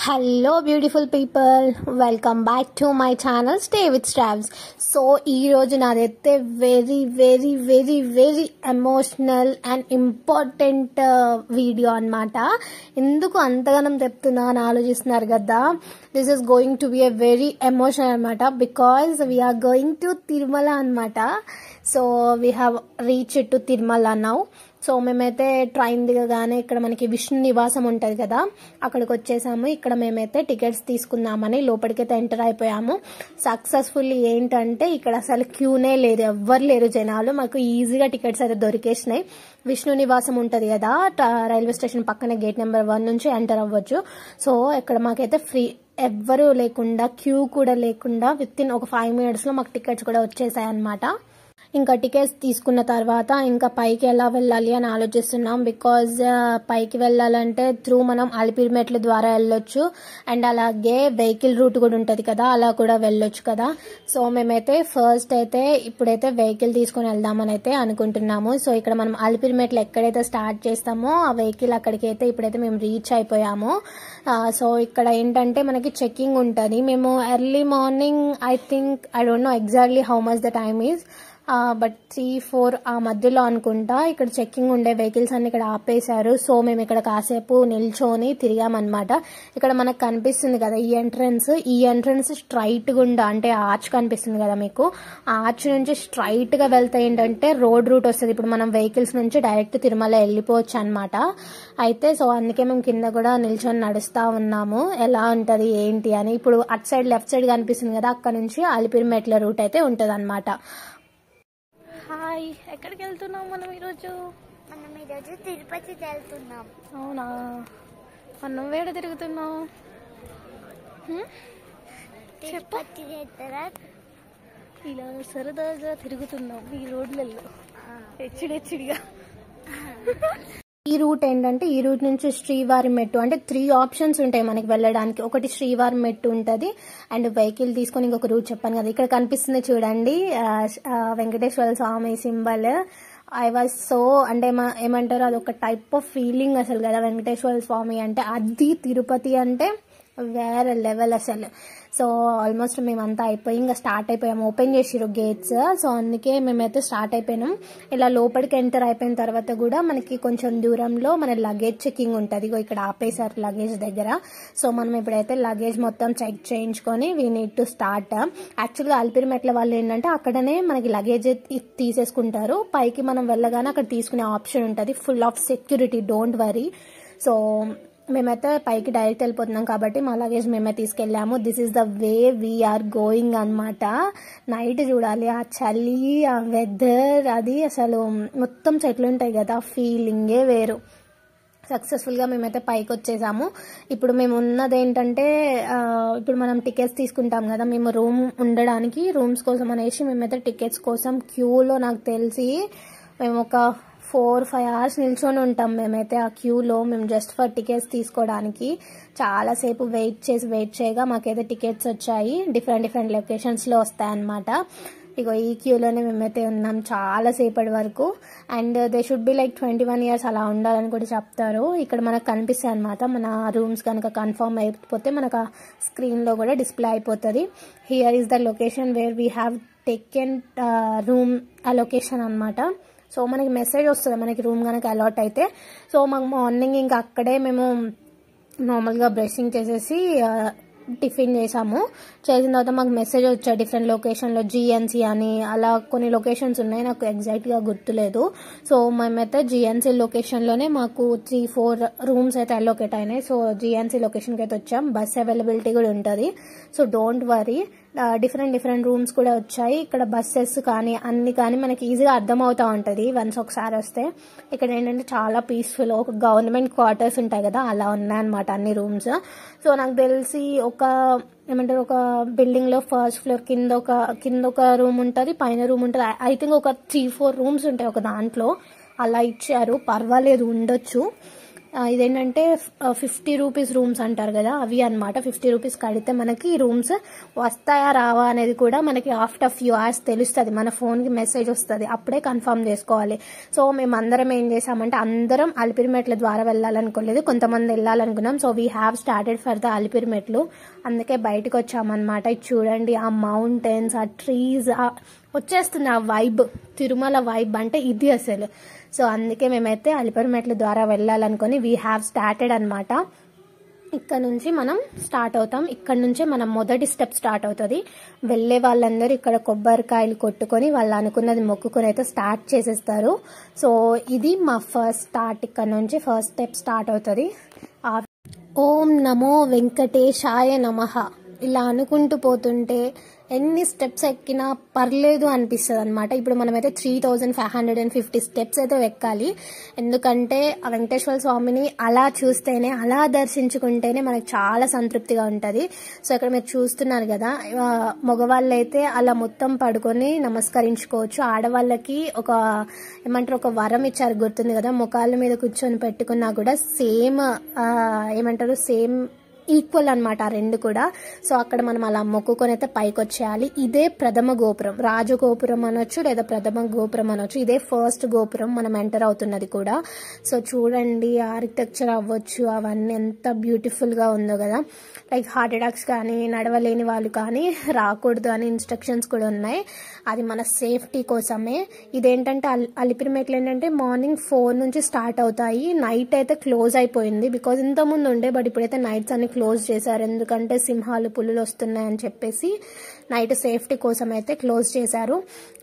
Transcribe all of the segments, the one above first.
Hello beautiful people, welcome back to my channel stay with straws. So ఈరోజు నాదైతే very very very very emotional and important video అనమాట. ఎందుకు అంతగానం చెప్తున్నా అని ఆలోచిస్తున్నారు కదా. This is going to be a very emotional అనమాట, because we're going to Tirumala అనమాట. So we have reach to Tirumala now. So మేమైతే ట్రైన్ దిగగానే ఇక్కడ మనకి విష్ణు నివాసం ఉంటుంది కదా, అక్కడికి వచ్చేసాము. ఇక్కడ మేమైతే టికెట్స్ తీసుకుందామని లోపలికైతే ఎంటర్ అయిపోయాము. సక్సెస్ఫుల్లీ ఏంటంటే ఇక్కడ అసలు క్యూనే లేదు, ఎవ్వరు లేరు జనాలు. మాకు ఈజీగా టికెట్స్ అయితే దొరికేసినాయి. విష్ణు నివాసం ఉంటుంది కదా, రైల్వే స్టేషన్ పక్కనే గేట్ నెంబర్ 1 నుంచి ఎంటర్ అవ్వచ్చు. సో ఇక్కడ మాకైతే ఫ్రీ, ఎవ్వరూ లేకుండా, క్యూ కూడా లేకుండా విత్ ఇన్ ఒక 5 minutes లో మాకు టికెట్స్ కూడా వచ్చేసాయి అనమాట. ఇంకా టికెట్స్ తీసుకున్న తర్వాత ఇంకా పైకి ఎలా వెళ్ళాలి అని ఆలోచిస్తున్నాం. బికాజ్ పైకి వెళ్ళాలంటే త్రూ మనం అలిపిరి మెట్ల ద్వారా వెళ్ళొచ్చు, అండ్ అలాగే వెహికల్ రూట్ కూడా ఉంటుంది కదా, అలా కూడా వెళ్ళొచ్చు కదా. సో మేమైతే ఫస్ట్ అయితే ఇప్పుడైతే వెహికల్ తీసుకొని వెళ్దామని అయితే అనుకుంటున్నాము. సో ఇక్కడ మనం అలిపిరి మెట్లు ఎక్కడైతే స్టార్ట్ చేస్తామో ఆ వెహికల్ అక్కడికి అయితే ఇప్పుడైతే మేము రీచ్ అయిపోయాము. సో ఇక్కడ ఏంటంటే మనకి చెకింగ్ ఉంటుంది. మేము early morning, I don't know exactly how much the time is, but 3-4 ఆ మధ్యలో అనుకుంటా ఇక్కడ చెక్కింగ్ ఉండే వెహికల్స్ అన్ని ఇక్కడ ఆపేశారు. సో మేము ఇక్కడ కాసేపు నిల్చొని తిరిగామన్నమాట. ఇక్కడ మనకు కనిపిస్తుంది కదా ఈ ఎంట్రన్స్ స్ట్రైట్ గుండా, అంటే ఆర్చ్ కనిపిస్తుంది కదా మీకు, ఆ ఆర్చ్ నుంచి స్ట్రైట్ గా వెళ్తే ఏంటంటే రోడ్ రూట్ వస్తుంది. ఇప్పుడు మనం వెహికల్స్ నుంచి డైరెక్ట్ తిరుమల వెళ్ళిపోవచ్చు అనమాట. అయితే సో అందుకే మేము కింద కూడా నిల్చొని నడుస్తా ఉన్నాము ఎలా ఉంటది ఏంటి అని. ఇప్పుడు అటు సైడ్ లెఫ్ట్ సైడ్ కనిపిస్తుంది కదా, అక్కడ నుంచి అలిపిరి మెట్ల రూట్ అయితే ఉంటది అనమాట. హాయ్, ఎక్కడికి వెళ్తున్నాం మనం ఈరోజు? తిరుపతి వెళ్తున్నాం. అవునా, మనం వేడ తిరుగుతున్నాం తిరుపతి ఇలా సరదాగా తిరుగుతున్నాం ఈ రోడ్లలో హెచ్చిడిగా. ఈ రూట్ ఏంటంటే ఈ రూట్ నుంచి శ్రీవారి మెట్టు, అంటే 3 ఆప్షన్స్ ఉంటాయి మనకి వెళ్ళడానికి. ఒకటి శ్రీవారి మెట్టు ఉంటుంది, అండ్ వెహికల్ తీసుకొని ఇంకొక రూట్ చెప్పాను కదా, ఇక్కడ కనిపిస్తుంది చూడండి వెంకటేశ్వర స్వామి సింబల్. ఐ వాజ్ సో, అంటే ఏమంటారు, అది ఒక టైప్ ఆఫ్ ఫీలింగ్ అసలు కదా. వెంకటేశ్వర స్వామి అంటే అది, తిరుపతి అంటే వేరే లెవెల్ అసలు. సో ఆల్మోస్ట్ మేమంతా అయిపోయి ఇంకా స్టార్ట్ అయిపోయాము. ఓపెన్ చేసిరు గేట్స్, సో అందుకే మేమైతే స్టార్ట్ అయిపోయినాం. ఇలా లోపలికి ఎంటర్ అయిపోయిన తర్వాత కూడా మనకి కొంచెం దూరంలో మన లగేజ్ చెకింగ్ ఉంటుంది. ఇక్కడ ఆపేశారు లగేజ్ దగ్గర. సో మనం ఇప్పుడైతే లగేజ్ మొత్తం చెక్ చేయించుకొని వీ నీడ్ టు స్టార్ట్. యాక్చువల్గా అలిపిరి మెట్ల వాళ్ళు ఏంటంటే అక్కడనే మనకి లగేజ్ తీసేసుకుంటారు. పైకి మనం వెళ్ళగానే అక్కడ తీసుకునే ఆప్షన్ ఉంటుంది, full of security, don't worry. So మేమైతే పైకి డైరెక్ట్ వెళ్ళిపోతున్నాం కాబట్టి మా లగేజ్ మేమే తీసుకెళ్ళాము. This is the way we're going అనమాట. నైట్ చూడాలి, ఆ చలి, ఆ వెదర్, అది అసలు మొత్తం చెట్లు ఉంటాయి కదా, ఫీలింగే వేరు. సక్సెస్ఫుల్గా మేమైతే పైకి వచ్చేసాము. ఇప్పుడు మేము ఉన్నది ఏంటంటే, ఇప్పుడు మనం టికెట్స్ తీసుకుంటాం కదా, మేము రూమ్ ఉండడానికి రూమ్స్ కోసం అనేసి మేమైతే టికెట్స్ కోసం క్యూలో, నాకు తెలిసి మేము ఒక 4-5 hours నిల్చొని ఉంటాం మేమైతే ఆ క్యూలో. మేము జస్ట్ ఫర్ టికెట్స్ తీసుకోవడానికి చాలాసేపు వెయిట్ చేయగా మాకైతే టికెట్స్ వచ్చాయి. డిఫరెంట్ లొకేషన్స్లో వస్తాయన్నమాట. ఇగో ఈ క్యూలోనే మేమైతే ఉన్నాం చాలాసేపటి వరకు. And they should be like 21 years అలా ఉండాలని కూడా చెప్తారు. ఇక్కడ మనకు కనిపిస్తాయి అనమాట. మన రూమ్స్ కనుక కన్ఫర్మ్ అయిపోతే మనకు ఆ స్క్రీన్లో కూడా డిస్ప్లే అయిపోతుంది. Here is the location where we have taken room allocation అనమాట. సో మనకి మెసేజ్ వస్తుంది మనకి రూమ్ కనుక అలాట్ అయితే. సో మాకు మార్నింగ్ ఇంకా అక్కడే మేము నార్మల్గా బ్రషింగ్ చేసేసి టిఫిన్ చేసాము. చేసిన తర్వాత మాకు మెసేజ్ వచ్చాయి డిఫరెంట్ లొకేషన్లో, జిఎన్సీ అని, అలా కొన్ని లొకేషన్స్ ఉన్నాయి, నాకు ఎగ్జాక్ట్గా గుర్తులేదు. సో మేమైతే జిఎన్సీ లొకేషన్లోనే మాకు 3-4 రూమ్స్ అయితే అలోకేట్ అయినాయి. సో జిఎన్సీ లొకేషన్కి అయితే వచ్చాం. బస్ అవైలబిలిటీ కూడా ఉంటుంది, so don't worry. Different rooms కూడా వచ్చాయి. ఇక్కడ బస్సెస్ కానీ అన్ని కానీ మనకి ఈజీగా అర్థమవుతూ ఉంటుంది వన్స్ ఒకసారి వస్తే. ఇక్కడ ఏంటంటే చాలా పీస్ఫుల్, ఒక గవర్నమెంట్ క్వార్టర్స్ ఉంటాయి కదా, అలా ఉన్నాయన్నమాట అన్ని రూమ్స్. సో నాకు తెలిసి ఏమంటారు, ఒక బిల్డింగ్ లో ఫస్ట్ ఫ్లోర్ కింద ఒక రూమ్ ఉంటుంది, పైన రూమ్ ఉంటుంది. ఐ థింక్ ఒక 3-4 రూమ్స్ ఉంటాయి ఒక దాంట్లో, అలా ఇచ్చారు. పర్వాలేదు, ఉండొచ్చు. ఇదేంటంటే 50 రూపీస్ రూమ్స్ అంటారు కదా, అవి అనమాట. 50 రూపీస్ కడితే మనకి రూమ్స్ వస్తాయా రావా అనేది కూడా మనకి ఆఫ్టర్ ఫ్యూ అవర్స్ తెలుస్తుంది. మన ఫోన్కి మెసేజ్ వస్తుంది, అప్పుడే కన్ఫర్మ్ చేసుకోవాలి. సో మేము అందరం ఏం చేసామంటే అందరం అలిపిరి మెట్ల ద్వారా వెళ్ళాలనుకోలేదు, కొంతమంది వెళ్ళాలనుకున్నాం. So we have started for the Alipiri మెట్లు, అందుకే బయటకు వచ్చామన్నమాట. ఇది చూడండి, ఆ మౌంటైన్స్, ఆ ట్రీస్, వచ్చేస్తుంది ఆ వైబ్, తిరుమల వైబ్ అంటే ఇది అసలు. సో అందుకే మేమైతే అలిపిరి మెట్ల ద్వారా వెళ్ళాలనుకొని వీ హ్యావ్ స్టార్టెడ్ అనమాట. ఇక్కడ నుంచి మనం స్టార్ట్ అవుతాం. ఇక్కడ నుంచే మనం మొదటి స్టెప్ స్టార్ట్ అవుతుంది. వెళ్ళే వాళ్ళందరూ ఇక్కడ కొబ్బరికాయలు కొట్టుకొని వాళ్ళు అనుకున్నది మొక్కుకొని అయితే స్టార్ట్ చేసేస్తారు. సో ఇది మా ఫస్ట్ స్టార్ట్, ఇక్కడ నుంచి ఫస్ట్ స్టెప్ స్టార్ట్ అవుతుంది. ఓం నమో వెంకటేశాయ నమః ఇలా అనుకుంటూ పోతుంటే ఎన్ని స్టెప్స్ ఎక్కినా పర్లేదు అనిపిస్తుంది అనమాట. ఇప్పుడు మనమైతే 3550 స్టెప్స్ అయితే ఎక్కాలి. ఎందుకంటే ఆ వెంకటేశ్వర స్వామిని అలా చూస్తేనే, అలా దర్శించుకుంటేనే మనకు చాలా సంతృప్తిగా ఉంటుంది. సో ఇక్కడ మీరు చూస్తున్నారు కదా, మగవాళ్ళు అయితే అలా మొత్తం పడుకొని నమస్కరించుకోవచ్చు. ఆడవాళ్ళకి ఒక వరం ఇచ్చారు, గుర్తుంది కదా, ముఖాల మీద కూర్చొని పెట్టుకున్నా కూడా సేమ్ సేమ్ ఈక్వల్ అనమాట ఆ రెండు కూడా. సో అక్కడ మనం అలా మొక్కుకొని అయితే పైకి వచ్చేయాలి. ఇదే ప్రథమ గోపురం, రాజగోపురం అనొచ్చు లేదా ప్రథమ గోపురం అనొచ్చు. ఇదే ఫస్ట్ గోపురం మనం ఎంటర్ అవుతున్నది కూడా. సో చూడండి, ఆర్కిటెక్చర్ అవ్వచ్చు, అవన్నీ ఎంత బ్యూటిఫుల్ గా ఉందో కదా. లైక్ హార్ట్ అటాక్స్ కానీ, నడవలేని వాళ్ళు కానీ రాకూడదు అని ఇన్స్ట్రక్షన్స్ కూడా ఉన్నాయి. అది మన సేఫ్టీ కోసమే. ఇదేంటంటే అలిపిరి మెట్లు ఏంటంటే మార్నింగ్ 4 నుంచి స్టార్ట్ అవుతాయి. నైట్ అయితే క్లోజ్ అయిపోయింది, బికాజ్ ఇంతకుముందు ఉండే, బట్ ఇప్పుడైతే నైట్స్ అన్ని క్లోజ్ చేశారు. ఎందుకంటే సింహాలు, పులులు వస్తున్నాయని చెప్పేసి నైట్ సేఫ్టీ కోసం అయితే క్లోజ్ చేశారు.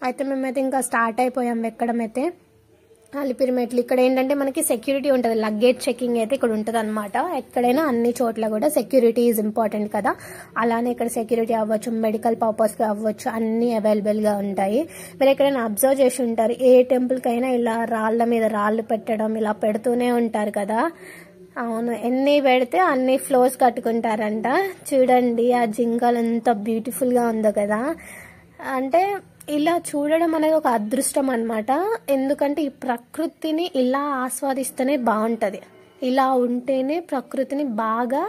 అయితే మేమైతే ఇంకా స్టార్ట్ అయిపోయాం ఎక్కడం అయితే అలిపిరి మెట్లు. ఇక్కడ ఏంటంటే మనకి సెక్యూరిటీ ఉంటుంది, లగేజ్ చెకింగ్ అయితే ఇక్కడ ఉంటుంది అనమాట. ఎక్కడైనా అన్ని చోట్ల కూడా సెక్యూరిటీ ఈజ్ ఇంపార్టెంట్ కదా, అలానే ఇక్కడ సెక్యూరిటీ అవ్వచ్చు, మెడికల్ పర్పస్కి అవ్వచ్చు, అన్ని అవైలబుల్గా ఉంటాయి. మీరు ఎక్కడైనా అబ్జర్వ్ చేసి ఉంటారు, ఏ టెంపుల్కైనా ఇలా రాళ్ల మీద రాళ్లు పెట్టడం ఇలా పెడుతూనే ఉంటారు కదా. అవును, ఎన్ని పెడితే అన్ని ఫ్లోర్స్ కట్టుకుంటారంట. చూడండి ఆ జింకలు ఎంత బ్యూటిఫుల్ గా ఉందో కదా. అంటే ఇలా చూడడం అనేది ఒక అదృష్టం అన్నమాట. ఎందుకంటే ఈ ప్రకృతిని ఇలా ఆస్వాదిస్తేనే బాగుంటది, ఇలా ఉంటేనే ప్రకృతిని బాగా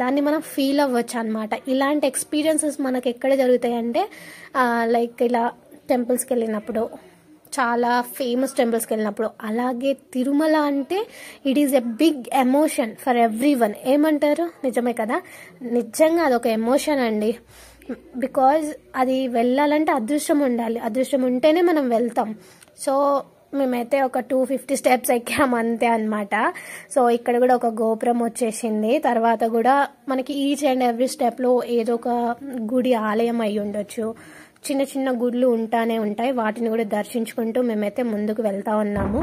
దాన్ని మనం ఫీల్ అవ్వచ్చు అనమాట. ఇలాంటి ఎక్స్పీరియన్సెస్ మనకు ఎక్కడ జరుగుతాయంటే లైక్ ఇలా టెంపుల్స్కి వెళ్ళినప్పుడు, చాలా ఫేమస్ టెంపుల్స్కి వెళ్ళినప్పుడు. అలాగే తిరుమల అంటే it is a big emotion for every one. ఏమంటారు, నిజమే కదా, నిజంగా అదొక ఎమోషన్ అండి. బికాజ్ అది వెళ్ళాలంటే అదృష్టం ఉండాలి, అదృష్టం ఉంటేనే మనం వెళ్తాం. సో మేమైతే ఒక 250 స్టెప్స్ ఎక్కాము అంతే అనమాట. సో ఇక్కడ కూడా ఒక గోపురం వచ్చేసింది. తర్వాత కూడా మనకి ఈచ్ అండ్ ఎవ్రీ స్టెప్లో ఏదో ఒక గుడి, ఆలయం అయి ఉండొచ్చు, చిన్న చిన్న గుళ్ళు ఉంటానే ఉంటాయి. వాటిని కూడా దర్శించుకుంటూ మేమైతే ముందుకు వెళ్తా ఉన్నాము.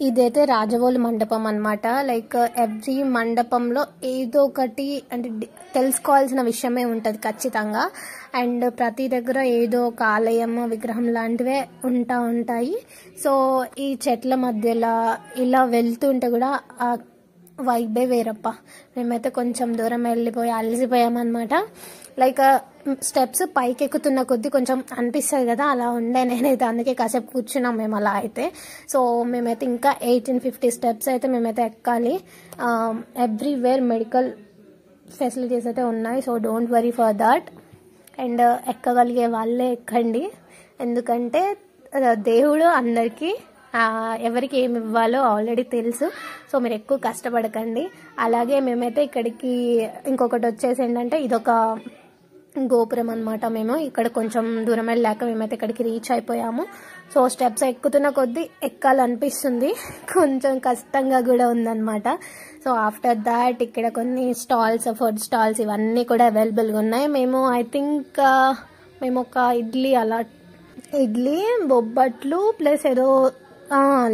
ఇదైతే రాజవోలు మండపం అన్నమాట. లైక్ ఎవ్రీ మండపంలో ఏదో ఒకటి అంటే తెలుసుకోవాల్సిన విషయమే ఉంటుంది ఖచ్చితంగా. అండ్ ప్రతి దగ్గర ఏదో ఒక ఆలయం, విగ్రహం లాంటివే ఉంటాయి. సో ఈ చెట్ల మధ్యలో ఇలా వెళ్తుంటే కూడా ఆ వైబే వేరప్ప. మేమైతే కొంచెం దూరం వెళ్ళిపోయి అలసిపోయామన్నమాట. లైక్ స్టెప్స్ పైకి ఎక్కుతున్న కొద్దీ కొంచెం అనిపిస్తుంది కదా, అలా ఉండే నేనైతే, అందుకే కాసేపు కూర్చున్నాం మేము అలా అయితే. సో మేమైతే ఇంకా 1850 స్టెప్స్ అయితే మేమైతే ఎక్కాలి. ఎవ్రీవేర్ మెడికల్ ఫెసిలిటీస్ అయితే ఉన్నాయి. So don't worry for that. And ఎక్కగలిగే వాళ్ళే ఎక్కండి, ఎందుకంటే దేవుడు అందరికీ ఎవరికి ఏమి ఇవ్వాలో ఆల్రెడీ తెలుసు. సో మీరు ఎక్కువ కష్టపడకండి. అలాగే మేమైతే ఇక్కడికి ఇంకొకటి వచ్చేసి ఏంటంటే ఇదొక గోపురం అనమాట. మేము ఇక్కడ కొంచెం దూరం వెళ్ళాక మేమైతే ఇక్కడికి రీచ్ అయిపోయాము. సో స్టెప్స్ ఎక్కుతున్న కొద్దీ ఎక్కాలనిపిస్తుంది, కొంచెం కష్టంగా కూడా ఉందన్నమాట. సో ఆఫ్టర్ దాట్ ఇక్కడ కొన్ని స్టాల్స్, ఫుడ్ స్టాల్స్ ఇవన్నీ కూడా అవైలబుల్గా ఉన్నాయి. మేము ఐ థింక్ మేము ఒక ఇడ్లీ బొబ్బట్లు ప్లస్ ఏదో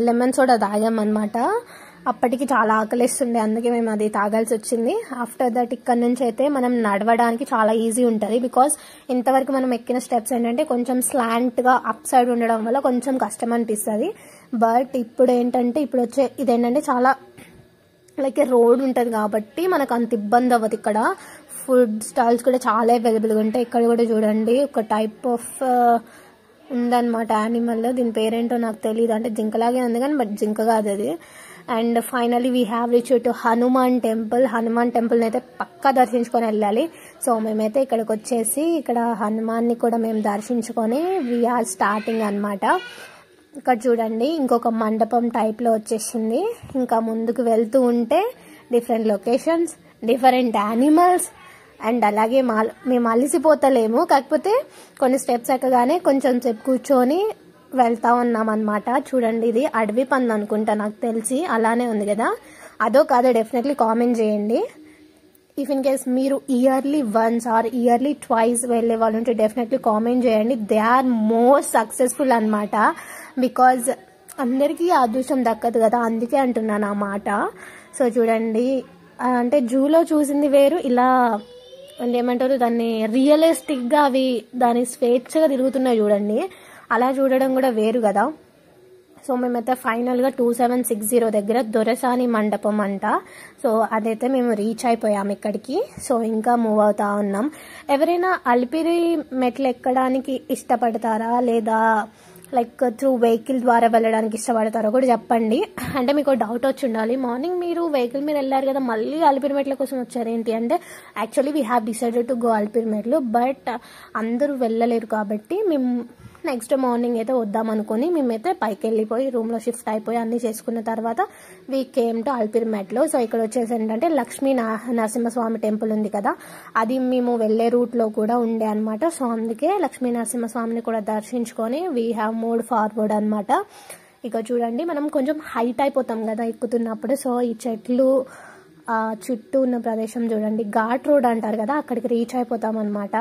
లెమన్ సోడా తాగామన్నమాట. అప్పటికి చాలా ఆకలిస్తుండే, అందుకే మేము అది తాగాల్సి వచ్చింది. ఆఫ్టర్ దట్ ఇక్కడ నుంచి అయితే మనం నడవడానికి చాలా ఈజీ ఉంటుంది. బికాస్ ఇంతవరకు మనం ఎక్కిన స్టెప్స్ ఏంటంటే కొంచెం స్లాంట్గా అప్ సైడ్ ఉండడం వల్ల కొంచెం కష్టం అనిపిస్తుంది. బట్ ఇప్పుడు ఏంటంటే ఇదేంటంటే చాలా లైక్ రోడ్ ఉంటుంది కాబట్టి మనకు అంత ఇబ్బంది అవ్వదు. ఇక్కడ ఫుడ్ స్టాల్స్ కూడా చాలా అవైలబుల్గా ఉంటాయి. ఇక్కడ కూడా చూడండి ఒక టైప్ ఆఫ్ ఉందన్నమాట యానిమల్, దీని పేరేంటో నాకు తెలియదు. అంటే జింకలాగే ఉంది కానీ బట్ జింక కాదు అది. And finally we have reach to Hanuman టెంపుల్ని అయితే పక్కా దర్శించుకొని వెళ్ళాలి. సో మేమైతే ఇక్కడికి వచ్చేసి ఇక్కడ హనుమాన్ని కూడా మేము దర్శించుకొని వీఆర్ స్టార్టింగ్ అనమాట. ఇక్కడ చూడండి ఇంకొక మండపం టైప్లో వచ్చేసింది. ఇంకా ముందుకు వెళ్తూ ఉంటే different locations, different animals, and అలాగే మేము అలసిపోతలేము, కాకపోతే కొన్ని స్టెప్స్ ఎక్కగానే కొంచెం సేపు కూర్చొని వెళ్తా ఉన్నాం అనమాట. చూడండి ఇది అడవి పంది అనుకుంటా, నాకు తెలిసి అలానే ఉంది కదా, అదో కాదో డెఫినెట్లీ కామెంట్ చేయండి. ఇఫ్ ఇన్ కేస్ మీరు yearly once or yearly twice వెళ్ళే వాళ్ళు ఉంటే డెఫినెట్లీ కామెంట్ చేయండి. దే ఆర్ మోర్ సక్సెస్ఫుల్ అనమాట. బికాజ్ అందరికీ అదృష్టం దక్కదు కదా, అందుకే అంటున్నాను ఆ మాట. సో చూడండి, అంటే జూలో చూసింది వేరు, ఇలా ఏమంటారు దాన్ని రియలిస్టిక్గా అవి దాని స్వేచ్ఛగా తిరుగుతున్నాయి చూడండి, అలా చూడడం కూడా వేరు కదా. సో మేమైతే ఫైనల్గా 2760 దగ్గర దొరసాని మండపం అంట. సో అదైతే మేము రీచ్ అయిపోయాం ఇక్కడికి. సో ఇంకా మూవ్ అవుతా ఉన్నాం. ఎవరైనా అలిపిరి మెట్లు ఎక్కడానికి ఇష్టపడతారా లేదా లైక్ త్రూ వెహికల్ ద్వారా వెళ్ళడానికి ఇష్టపడతారో కూడా చెప్పండి. అంటే మీకు డౌట్ వచ్చి ఉండాలి, మార్నింగ్ మీరు వెహికల్ మీద వెళ్ళారు కదా మళ్ళీ అలిపిరి మెట్ల కోసం వచ్చారు ఏంటి అంటే, actually we have decided to go Alipiri మెట్లు, బట్ అందరూ వెళ్ళలేరు కాబట్టి మేము నెక్స్ట్ మార్నింగ్ అయితే వద్దాం అనుకుని మేమైతే పైకి వెళ్ళిపోయి రూమ్లో షిఫ్ట్ అయిపోయి అన్నీ చేసుకున్న తర్వాత వీ కేమ్ టు అలిపిరి మెట్లు. సో ఇక్కడ వచ్చేసి ఏంటంటే లక్ష్మీ నరసింహస్వామి టెంపుల్ ఉంది కదా, అది మేము వెళ్ళే రూట్లో కూడా ఉండే అనమాట. సో అందుకే లక్ష్మీ నరసింహస్వామిని కూడా దర్శించుకొని వీ హ్యావ్ మూడ్ ఫార్వర్డ్ అనమాట. ఇక చూడండి మనం కొంచెం హైట్ అయిపోతాం కదా ఎక్కుతున్నప్పుడు. సో ఈ చెట్లు చుట్టూ ఉన్న ప్రదేశం చూడండి, ఘాట్ రోడ్ అంటారు కదా, అక్కడికి రీచ్ అయిపోతాం అనమాట.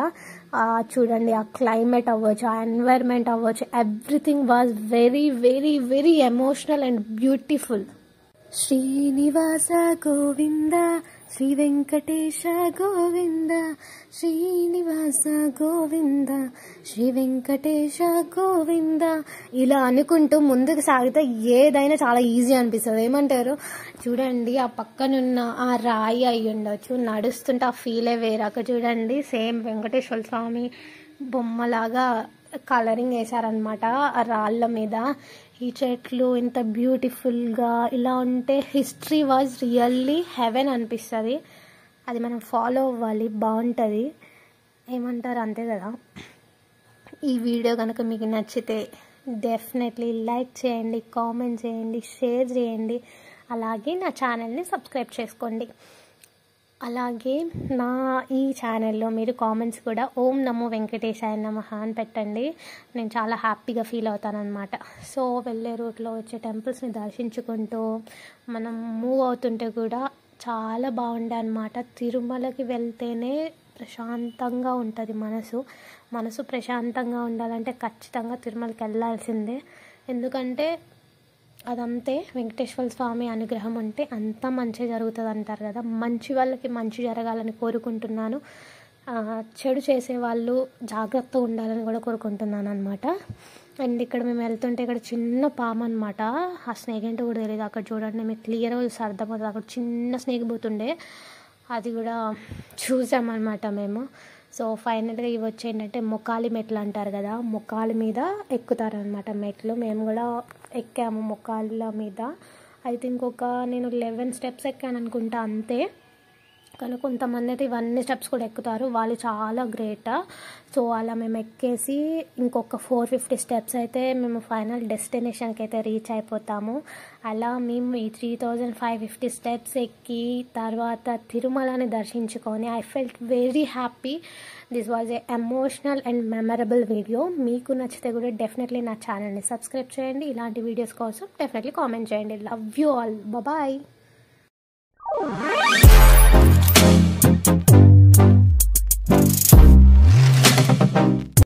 చూడండి ఆ క్లైమేట్ అవ్వచ్చు, ఆ ఎన్వైర్న్మెంట్ అవ్వచ్చు, everything was very very very emotional and beautiful. Srinivasa Govinda, Shri Venkatesha Govinda, Srinivasa Govinda, Shri Venkatesha Govinda, ఇలా అనుకుంటూ ముందుకు సాగితే ఏదైనా చాలా ఈజీ అనిపిస్తుంది. ఏమంటారు చూడండి, ఆ పక్కనున్న ఆ రాయి అయి ఉండొచ్చు, నడుస్తుంటే ఆ ఫీలే వేరే. అక్కడ చూడండి సేమ్ వెంకటేశ్వర స్వామి బొమ్మలాగా కలరింగ్ వేశారనమాట ఆ రాళ్ళ మీద. ఈ చెట్లు ఇంత బ్యూటిఫుల్గా ఇలా ఉంటే హిస్టరీ వాజ్ రియల్లీ హెవెన్ అనిపిస్తుంది. అది మనం ఫాలో అవ్వాలి, బాగుంటుంది. ఏమంటారు అంతే కదా. ఈ వీడియో కనుక మీకు నచ్చితే డెఫినెట్లీ లైక్ చేయండి, కామెంట్ చేయండి, షేర్ చేయండి, అలాగే నా ఛానల్ని సబ్స్క్రైబ్ చేసుకోండి. అలాగే నా ఈ ఛానల్లో మీరు కామెంట్స్ కూడా ఓం నమో వెంకటేశాయ నమః అని పెట్టండి, నేను చాలా హ్యాపీగా ఫీల్ అవుతానన్నమాట. సో వెళ్ళే రూట్లో వచ్చే టెంపుల్స్ని దర్శించుకుంటూ మనం మూవ్ అవుతుంటే కూడా చాలా బాగుండే అనమాట. తిరుమలకి వెళ్తేనే ప్రశాంతంగా ఉంటుంది మనసు ప్రశాంతంగా ఉండాలంటే ఖచ్చితంగా తిరుమలకి వెళ్ళాల్సిందే. ఎందుకంటే అదంతే వెంకటేశ్వర స్వామి అనుగ్రహం ఉంటే అంతా మంచి జరుగుతుంది అంటారు కదా. మంచి వాళ్ళకి మంచి జరగాలని కోరుకుంటున్నాను. చెడు చేసే వాళ్ళు జాగ్రత్తగా ఉండాలని కూడా కోరుకుంటున్నాను అనమాట. అండ్ ఇక్కడ మేము వెళ్తుంటే ఇక్కడ చిన్న పాము అనమాట, ఆ స్నేక్ ఏంటో కూడా తెలియదు. అక్కడ చూడండి మీకు క్లియర్గా అర్థమవుతుంది, అక్కడ చిన్న స్నేక్ పోతుండే, అది కూడా చూసామన్నమాట మేము. సో ఫైనల్గా ఇవి వచ్చి ఏంటంటే మొక్కాలి మెట్లు అంటారు కదా, మొక్కాలి మీద ఎక్కుతారనమాట మెట్లు. మేము కూడా ఎక్కాము మొక్కాళ్ళ మీద. ఐ థింక్ నేను 11 స్టెప్స్ ఎక్కాను అనుకుంటా అంతే. కానీ కొంతమంది అయితే ఇవన్నీ స్టెప్స్ కూడా ఎక్కుతారు, వాళ్ళు చాలా గ్రేట్. సో అలా మేము ఎక్కేసి ఇంకొక 450 స్టెప్స్ అయితే మేము ఫైనల్ డెస్టినేషన్కి అయితే రీచ్ అయిపోతాము. అలా మేము ఈ 3550 స్టెప్స్ ఎక్కి తర్వాత తిరుమలని దర్శించుకొని I felt very happy. This was a emotional and memorable video. మీకు నచ్చితే కూడా డెఫినెట్లీ నా ఛానల్ని సబ్స్క్రైబ్ చేయండి. ఇలాంటి వీడియోస్ కోసం డెఫినెట్లీ కామెంట్ చేయండి. Love you all, bye.